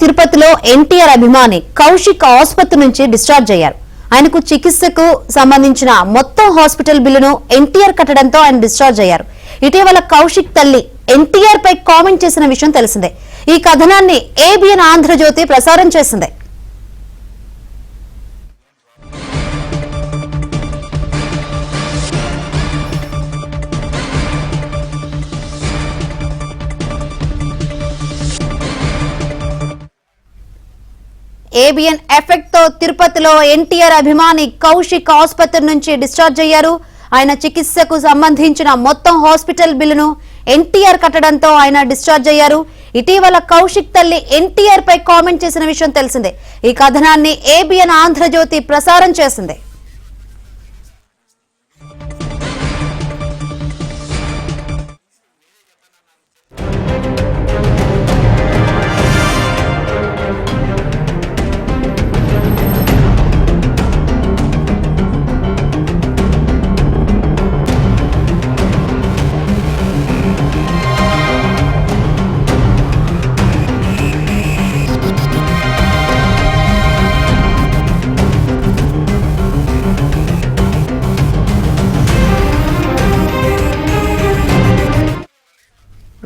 తిరుపతిలో ఎన్టీఆర్ అభిమాని కౌశిక్ ఆసుపత్రి నుంచి డిశ్చార్జ్ అయ్యారు. ఆయనకు చికిత్సకు సంబంధించిన మొత్తం హాస్పిటల్ బిల్లును ఎన్టీఆర్ కట్టడంతో ఆయన డిశ్చార్జ్ అయ్యారు. ఇటీవల కౌశిక్ తల్లి ఎన్టీఆర్ పై కామెంట్ చేసిన విషయం తెలిసిందే. ఈ కథనాన్ని ఏబిఎన్ ఆంధ్రజ్యోతి ప్రసారం చేసింది. ఏబిఎన్ ఎఫెక్ట్ తో తిరుపతిలో ఎన్టీఆర్ అభిమాని కౌశిక్ ఆసుపత్రి నుంచి డిశ్చార్జ్ అయ్యారు. ఆయన చికిత్సకు సంబంధించిన మొత్తం హాస్పిటల్ బిల్లును ఎన్టీఆర్ కట్టడంతో ఆయన డిశ్చార్జ్ అయ్యారు. ఇటీవల కౌశిక్ తల్లి ఎన్టీఆర్ పై కామెంట్ చేసిన విషయం తెలిసిందే. ఈ కథనాన్ని ఏబిఎన్ ఆంధ్రజ్యోతి ప్రసారం చేసింది.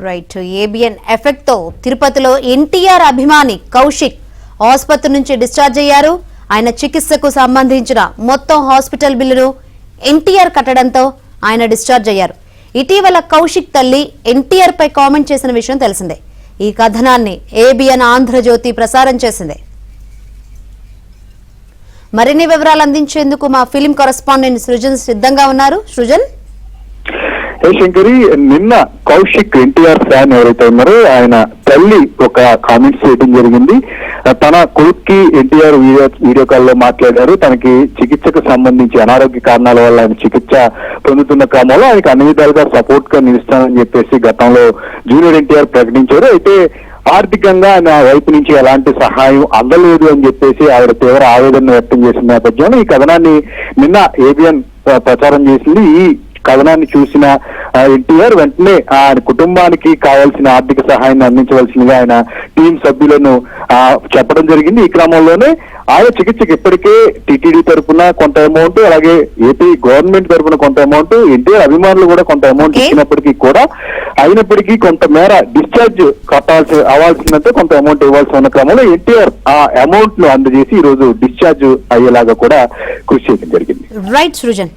రైట్. ఏబిఎన్ ఎఫెక్ట్ తో తిరుపతిలో ఎన్టీఆర్ అభిమాని కౌశిక్ ఆసుపత్రి నుంచి డిశ్చార్జ్ అయ్యారు. ఆయన చికిత్సకు సంబంధించిన మొత్తం హాస్పిటల్ బిల్లును ఎన్టీఆర్ కట్టడంతో ఆయన డిశ్చార్జ్ అయ్యారు. ఇటీవల కౌశిక్ తల్లి ఎన్టీఆర్ పై కామెంట్ చేసిన విషయం తెలిసిందే. ఈ కథనాన్ని ఏబిఎన్ ఆంధ్రజ్యోతి ప్రసారం చేసింది. మరిన్ని వివరాలు అందించేందుకు మా ఫిలిం కరెస్పాండెంట్ సృజన్ సిద్ధంగా ఉన్నారు. సృజన్. శంకరి, నిన్న కౌశిక్ ఎన్టీఆర్ ఫ్యాన్ ఎవరైతే ఉన్నారో ఆయన తల్లి ఒక కామెంట్స్ చేయడం జరిగింది. తన కొడుక్కి ఎన్టీఆర్ వీడియో కాల్లో మాట్లాడారు. తనకి చికిత్సకు సంబంధించి అనారోగ్య కారణాల వల్ల ఆయన చికిత్స పొందుతున్న క్రమంలో ఆయనకు అన్ని విధాలుగా సపోర్ట్ గా నిలుస్తానని చెప్పేసి గతంలో జూనియర్ ఎన్టీఆర్ ప్రకటించారు. అయితే ఆర్థికంగా ఆయన వైపు నుంచి ఎలాంటి సహాయం అందలేదు అని చెప్పేసి ఆవిడ తీవ్ర ఆవేదన వ్యక్తం చేసిన నేపథ్యంలో ఈ కథనాన్ని నిన్న ఏబిఎన్ ప్రచారం చేసింది. ఈ కథనాన్ని చూసిన ఎన్టీఆర్ వెంటనే ఆయన కుటుంబానికి కావాల్సిన ఆర్థిక సహాయాన్ని అందించవలసిందిగా ఆయన టీం సభ్యులను చెప్పడం జరిగింది. ఈ క్రమంలోనే ఆయన చికిత్సకు ఇప్పటికే టీటీడీ తరఫున కొంత అమౌంట్, అలాగే ఏపీ గవర్నమెంట్ తరఫున కొంత అమౌంట్, ఎన్టీఆర్ అభిమానులు కూడా కొంత అమౌంట్ ఇచ్చినప్పటికీ కూడా అయినప్పటికీ కొంతమేర డిశ్చార్జ్ అవ్వాల్సిందంటే కొంత అమౌంట్ ఇవ్వాల్సి ఉన్న క్రమంలో ఎన్టీఆర్ ఆ అమౌంట్ ను అందజేసి ఈ రోజు డిశ్చార్జ్ అయ్యేలాగా కూడా కృషి చేయడం జరిగింది. రైట్ సృజన్.